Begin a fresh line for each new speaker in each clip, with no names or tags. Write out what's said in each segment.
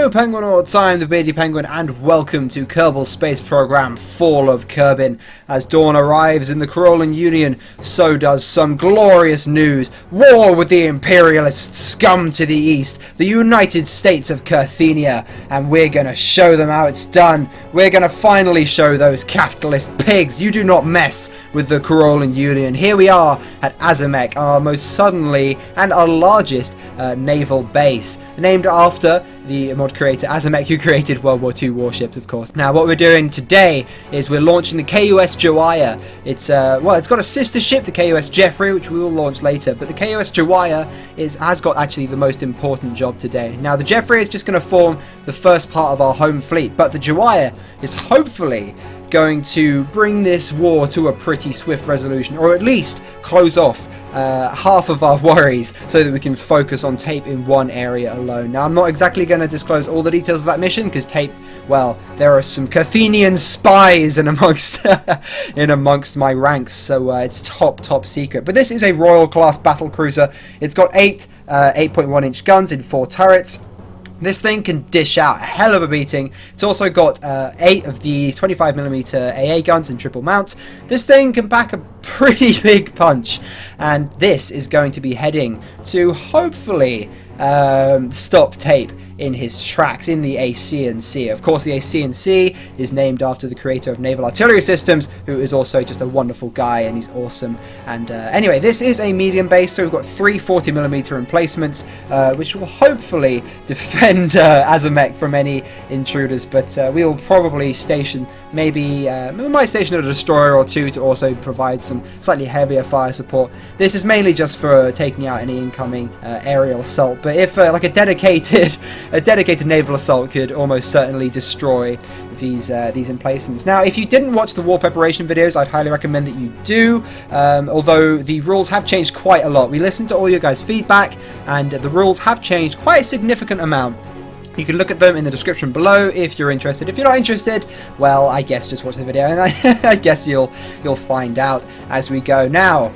Hello Penguinauts, I'm the Beardy Penguin and welcome to Kerbal Space Program Fall of Kerbin. As dawn arrives in the Kruolan Union, so does some glorious news. War with the imperialist scum to the east, the United States of Kerthenia, and we're gonna show them how it's done. We're gonna finally show those capitalist pigs you do not mess with the Kruolan Union. Here we are at Azamek, our most southerly and our largest naval base, named after the mod creator Azamek, who created WW2 Warships, of course. Now, what we're doing today is we're launching the KUS Jawaya. It's it's got a sister ship, the KUS Jeffrey, which we will launch later. But the KUS Jawaya has got actually the most important job today. Now, the Jeffrey is just going to form the first part of our home fleet, but the Jawaya is hopefully going to bring this war to a pretty swift resolution, or at least close off half of our worries so that we can focus on Tape in one area alone. Now, I'm not exactly going to disclose all the details of that mission because Tape, well, there are some Kerthenian spies in amongst my ranks, so it's top secret. But this is a Royal class battle cruiser. It's got 8 8.1-inch guns in 4 turrets. This thing can dish out a hell of a beating. It's also got 8 of these 25mm AA guns in triple mounts. This thing can pack a pretty big punch, and this is going to be heading to hopefully stop Tape in his tracks in the AC&C. Of course, the AC&C is named after the creator of Naval Artillery Systems, who is also just a wonderful guy, and he's awesome. And anyway, this is a medium base, so we've got 3 40mm emplacements, which will hopefully defend Azamek from any intruders. But we will probably station maybe we might station a destroyer or two to also provide some slightly heavier fire support. This is mainly just for taking out any incoming aerial assault. But if like a dedicated naval assault could almost certainly destroy these emplacements. Now, if you didn't watch the war preparation videos, I'd highly recommend that you do, although the rules have changed quite a lot. We listened to all your guys' feedback, and the rules have changed quite a significant amount. You can look at them in the description below if you're interested. If you're not interested, well, I guess just watch the video, and I guess you'll find out as we go. Now,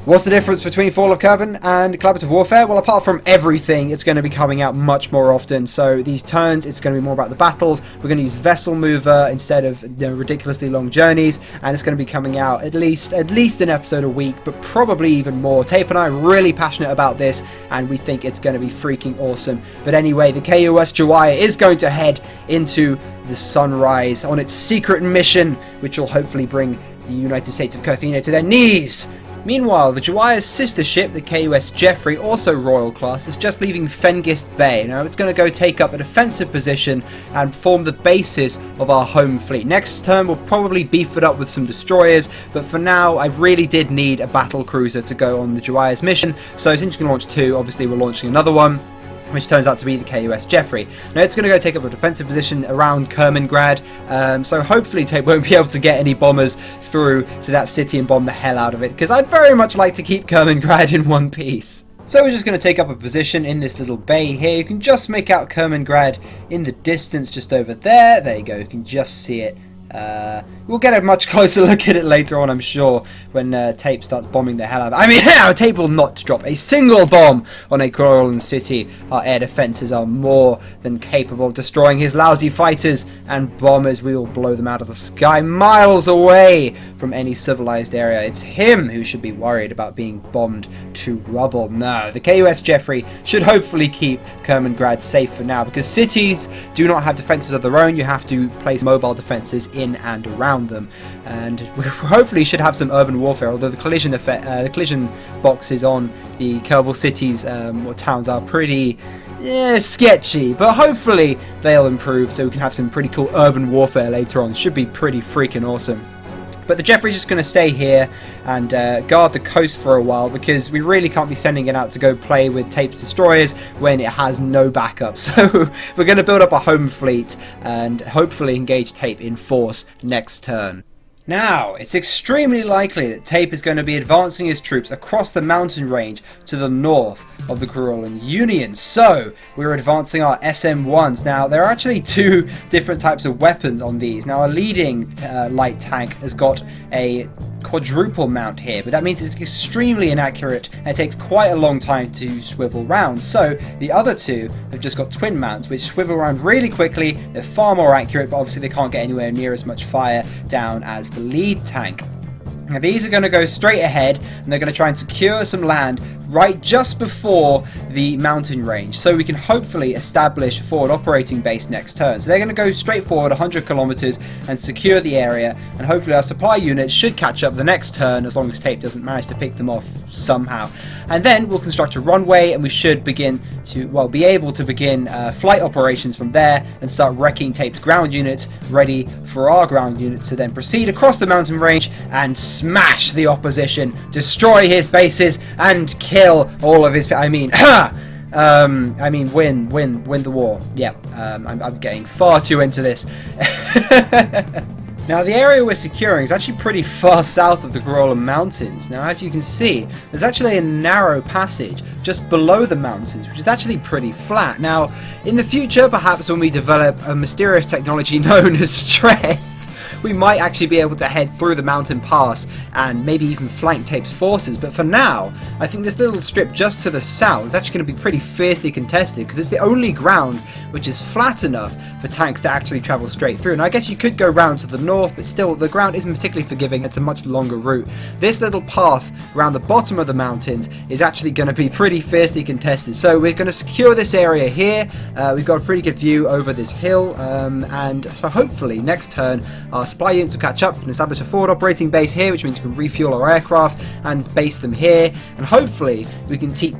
what's the difference between Fall of Kerbin and Kollaborative Warfare? Well, apart from everything, it's going to be coming out much more often. So these turns, it's going to be more about the battles. We're going to use Vessel Mover instead of ridiculously long journeys, and it's going to be coming out at least an episode a week, but probably even more. Tape and I are really passionate about this, and we think it's going to be freaking awesome. But anyway, the KUS Jawaya is going to head into the sunrise on its secret mission, which will hopefully bring the United States of Kerthenia to their knees. Meanwhile, the Jawaya's sister ship, the KUS Jeffrey, also Royal class, is just leaving Fengist Bay. Now, it's going to go take up a defensive position and form the basis of our home fleet. Next turn, we'll probably beef it up with some destroyers, but for now, I really did need a battle cruiser to go on the Jawaya's mission. So since you can launch 2, obviously we're launching another one, which turns out to be the KUS Jeffrey. Now, it's going to go take up a defensive position around Kerbinside, so hopefully Tape won't be able to get any bombers through to that city and bomb the hell out of it, because I'd very much like to keep Kerbinside in one piece. So we're just going to take up a position in this little bay here. You can just make out Kerbinside in the distance just over there. There you go, you can just see it. We'll get a much closer look at it later on, I'm sure, when Tape starts bombing the hell out of it. I mean, Tape will not drop a single bomb on a Kruolan city. Our air defenses are more than capable of destroying his lousy fighters and bombers. We will blow them out of the sky miles away from any civilized area. It's him who should be worried about being bombed to rubble. No, the KUS Jeffrey should hopefully keep Kerbinside safe for now, because cities do not have defenses of their own. You have to place mobile defenses in and around them, and we hopefully should have some urban warfare, although the collision boxes on the Kerbal cities or towns are pretty sketchy, but hopefully they'll improve so we can have some pretty cool urban warfare later on. Should be pretty freaking awesome. But the Jeffrey's just going to stay here and guard the coast for a while, because we really can't be sending it out to go play with Tape's destroyers when it has no backup. So we're going to build up a home fleet and hopefully engage Tape in force next turn. Now, it's extremely likely that Tape is going to be advancing his troops across the mountain range to the north of the Kruolan Union. So, we're advancing our SM-1s. Now, there are actually two different types of weapons on these. Now, a leading light tank has got a quadruple mount here, but that means it's extremely inaccurate and it takes quite a long time to swivel round. So the other two have just got twin mounts which swivel around really quickly. They're far more accurate, but obviously they can't get anywhere near as much fire down as the lead tank. Now these are going to go straight ahead and they're going to try and secure some land right just before the mountain range, so we can hopefully establish a forward operating base next turn. So they're going to go straight forward 100 kilometers and secure the area, and hopefully our supply units should catch up the next turn as long as Tape doesn't manage to pick them off somehow. And then we'll construct a runway and we should begin to, well, be able to begin flight operations from there and start wrecking Tape's ground units, ready for our ground units to then proceed across the mountain range and smash the opposition, destroy his bases and kill all of his, win the war. Yeah, I'm getting far too into this. Now the area we're securing is actually pretty far south of the Kruolan Mountains. Now as you can see, there's actually a narrow passage just below the mountains, which is actually pretty flat. Now in the future, perhaps when we develop a mysterious technology known as treads, we might actually be able to head through the mountain pass and maybe even flank Tape's forces, but for now I think this little strip just to the south is actually going to be pretty fiercely contested because it's the only ground which is flat enough for tanks to actually travel straight through. And I guess you could go round to the north, but still the ground isn't particularly forgiving. It's a much longer route. This little path around the bottom of the mountains is actually going to be pretty fiercely contested, so we're going to secure this area here. We've got a pretty good view over this hill, and so hopefully next turn our supply units will catch up and establish a forward operating base here, which means we can refuel our aircraft and base them here, and hopefully we can keep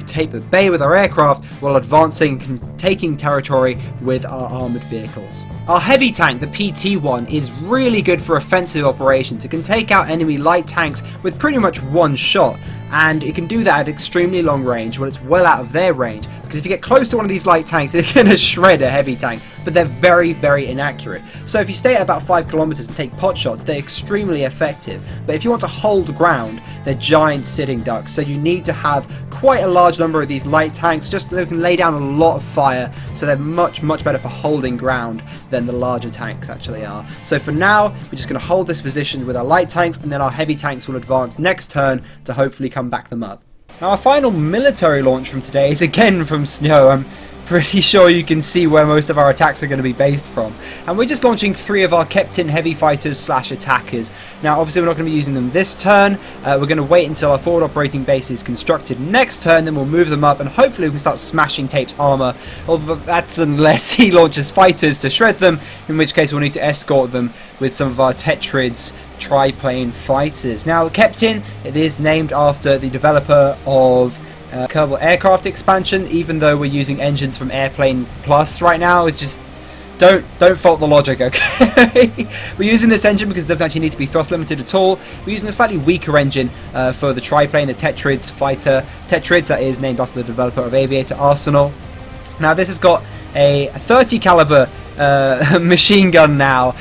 Tape at bay with our aircraft while advancing and taking territory with our armoured vehicles. Our heavy tank, the PT-1, is really good for offensive operations. It can take out enemy light tanks with pretty much one shot, and it can do that at extremely long range when it's well out of their range, because if you get close to one of these light tanks, they're going to shred a heavy tank, but they're very, very inaccurate. So if you stay at about 5 kilometers and take pot shots, they're extremely effective, but if you want to hold ground, they're giant sitting ducks, so you need to have quite a large number of these light tanks just so they can lay down a lot of fire, so they're much, much better for holding ground than the larger tanks actually are. So for now, we're just going to hold this position with our light tanks, and then our heavy tanks will advance next turn to hopefully come back them up. Now our final military launch from today is again from snow. I'm pretty sure you can see where most of our attacks are going to be based from, and we're just launching 3 of our kept-in heavy fighters / attackers. Now obviously we're not going to be using them this turn. We're going to wait until our forward operating base is constructed next turn, then we'll move them up and hopefully we can start smashing Tape's armour, although that's unless he launches fighters to shred them, in which case we'll need to escort them with some of our Tetrid's triplane fighters. Now kept-in, it is named after the developer of Kerbal aircraft expansion, even though we're using engines from Airplane Plus right now. It's just don't fault the logic, okay? We're using this engine because it doesn't actually need to be thrust limited at all. We're using a slightly weaker engine for the triplane, the Tetrid's fighter. Tetrid's, that is named after the developer of Aviator Arsenal. Now this has got a 30 caliber machine gun now,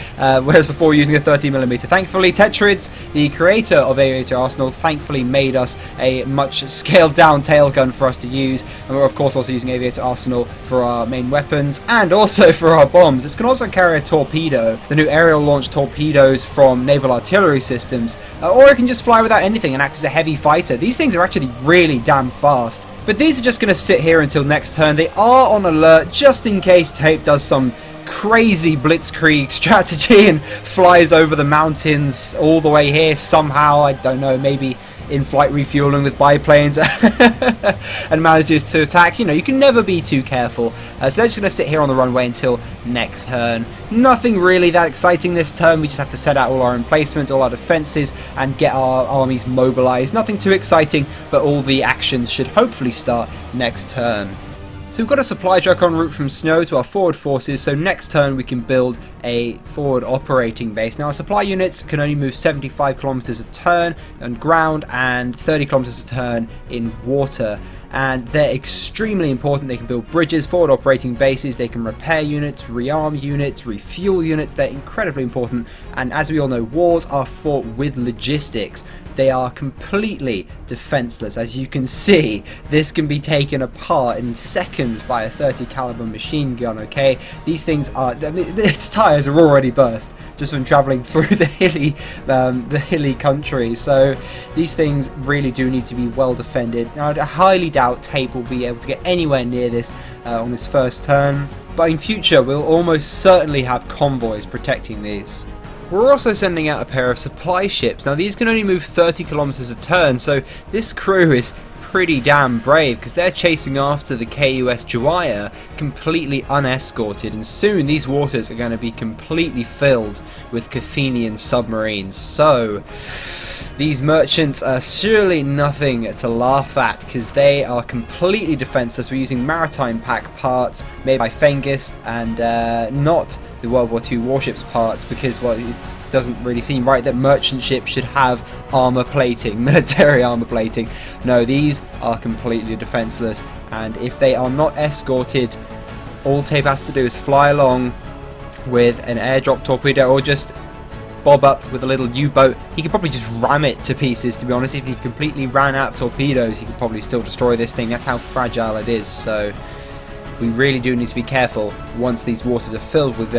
whereas before using a 30mm. Thankfully Tetrid's, the creator of Aviator Arsenal, thankfully made us a much scaled down tail gun for us to use, and we're of course also using Aviator Arsenal for our main weapons and also for our bombs. This can also carry a torpedo, the new aerial launched torpedoes from Naval artillery systems, or it can just fly without anything and act as a heavy fighter. These things are actually really damn fast. But these are just going to sit here until next turn. They are on alert just in case Tape does some crazy blitzkrieg strategy and flies over the mountains all the way here somehow. I don't know, maybe in-flight refueling with biplanes and manages to attack. You know, you can never be too careful. So they're just going to sit here on the runway until next turn. Nothing really that exciting this turn. We just have to set out all our emplacements, all our defences, and get our armies mobilised. Nothing too exciting, but all the actions should hopefully start next turn. So we've got a supply truck en route from snow to our forward forces, so next turn we can build a forward operating base. Now our supply units can only move 75 kilometers a turn on ground and 30 kilometers a turn in water. and they're extremely important. They can build bridges, forward operating bases, they can repair units, rearm units, refuel units. They're incredibly important, and as we all know, wars are fought with logistics. They are completely defenseless. As you can see, this can be taken apart in seconds by a 30 caliber machine gun, okay? These things are, I mean, its tires are already burst just from traveling through the hilly country. So these things really do need to be well defended. Now, I highly doubt Tape will be able to get anywhere near this on this first turn, but in future we'll almost certainly have convoys protecting these. We're also sending out a pair of supply ships. Now these can only move 30 kilometers a turn, so this crew is pretty damn brave because they're chasing after the KUS Juaya completely unescorted, and soon these waters are going to be completely filled with Kerthenian submarines. So these merchants are surely nothing to laugh at because they are completely defenseless. We're using Maritime Pack parts made by Fengist and not the World War II Warships parts, because, well, it doesn't really seem right that merchant ships should have armor plating, military armor plating. No, these are completely defenseless, and if they are not escorted, all Tape has to do is fly along with an airdrop torpedo or just bob up with a little U-boat. He could probably just ram it to pieces, to be honest. If he completely ran out of torpedoes, he could probably still destroy this thing. That's how fragile it is. So we really do need to be careful once these waters are filled with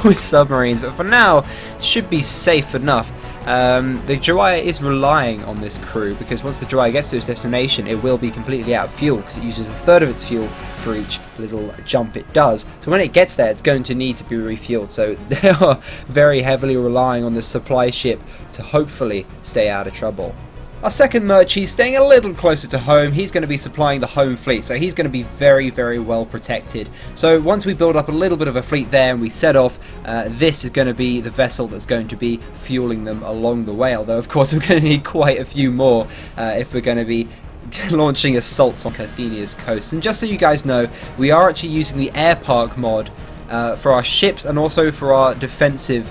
with submarines. But for now, it should be safe enough. The Juaya is relying on this crew because once the Juaya gets to its destination, it will be completely out of fuel because it uses a third of its fuel for each little jump it does. So when it gets there, it's going to need to be refueled. So they are very heavily relying on the supply ship to hopefully stay out of trouble. Our second merch, he's staying a little closer to home. He's going to be supplying the home fleet, so he's going to be very, very well protected. So once we build up a little bit of a fleet there and we set off, this is going to be the vessel that's going to be fueling them along the way. Although, of course, we're going to need quite a few more if we're going to be launching assaults on Kerthenia's coast. And just so you guys know, we are actually using the AirPark mod for our ships and also for our defensive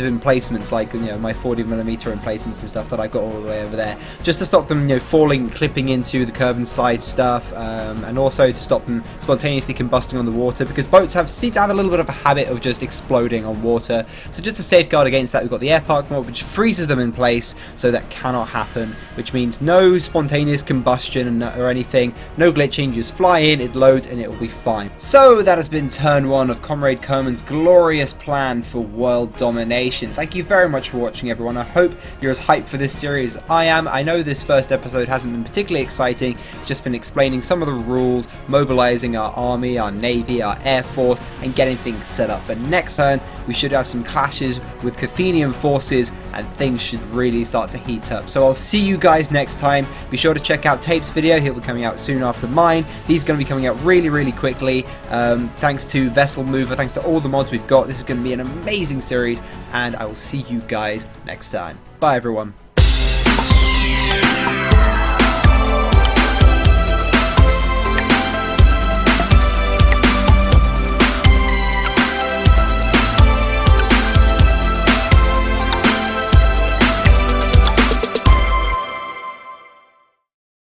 emplacements, like, you know, my 40mm emplacements and stuff that I got all the way over there, just to stop them, you know, clipping into the Kerbin'side stuff, and also to stop them spontaneously combusting on the water, because boats seem to have a little bit of a habit of just exploding on water. So just to safeguard against that, we've got the AirPark mod, which freezes them in place, so that cannot happen, which means no spontaneous combustion or anything, no glitching. You just fly in, it loads, and it will be fine. So that has been turn one of Comrade Kerman's glorious plan for world domination. Thank you very much for watching, everyone. I hope you're as hyped for this series as I am. I know this first episode hasn't been particularly exciting. It's just been explaining some of the rules, mobilizing our army, our navy, our air force, and getting things set up. But next turn, we should have some clashes with Kerthenian forces, and things should really start to heat up. So I'll see you guys next time. Be sure to check out Tape's video. He'll be coming out soon after mine. He's going to be coming out really, really quickly. Thanks to Vessel Mover, thanks to all the mods we've got. This is going to be an amazing series, and I will see you guys next time. Bye, everyone.